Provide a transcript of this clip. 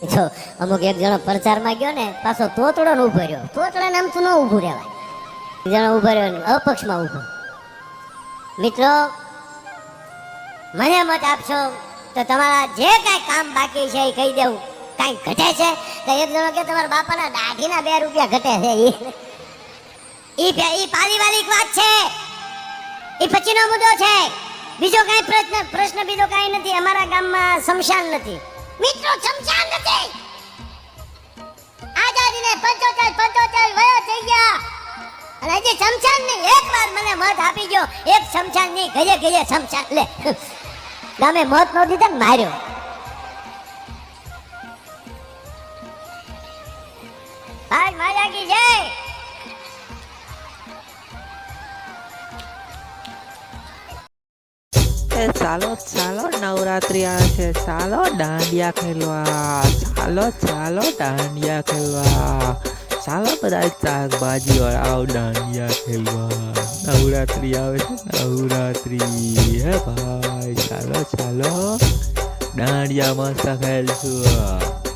જો અમુક એક જણો પ્રચારમાં ગયો ને પાછો તોતડો ને ઉભો રહ્યો. તોતડા નામ તું ન ઊભું રહેવાય. એક જણો ઉભો રહ્યો ને અપક્ષમાં ઊભો. મિત્રો મને મત આપશો તો તમારા જે કાંઈ કામ બાકી છે એ કહી દેવું. કાંઈ ઘટે છે તો એક જણો કે તમારા બાપાના દાઢીના 2 રૂપિયા ઘટે છે. ઈ પારિવારિક વાત છે. એ પછીનો મુદ્દો છે. બીજો કાંઈ પ્રશ્ન બીજો કાંઈ નથી. અમારા ગામમાં શમશાન નથી. મિત્રો શમશાન નથી. આઝાદીને 75 વયો થઈ ગયા અને હજી શમશાન નહીં. એકવાર મને મત આપી ગયો. એક શમશાન નહીં, ઘરે શમશાન. લે ગામે મત નો દીધા ને માર્યો. આજ મારા કી જય. ચાલો ચાલો નવરાત્રી આવે છે, ચાલો દાંડિયા ખેલવા, ચાલો દાંડિયા ખેલવા, ચાલો બધા શાકભાજી વાળા દાંડિયા ખેલવા. નવરાત્રી આવે છે, નવરાત્રી હે ભાઈ. ચાલો દાંડિયા મસ્ત ખેલશું.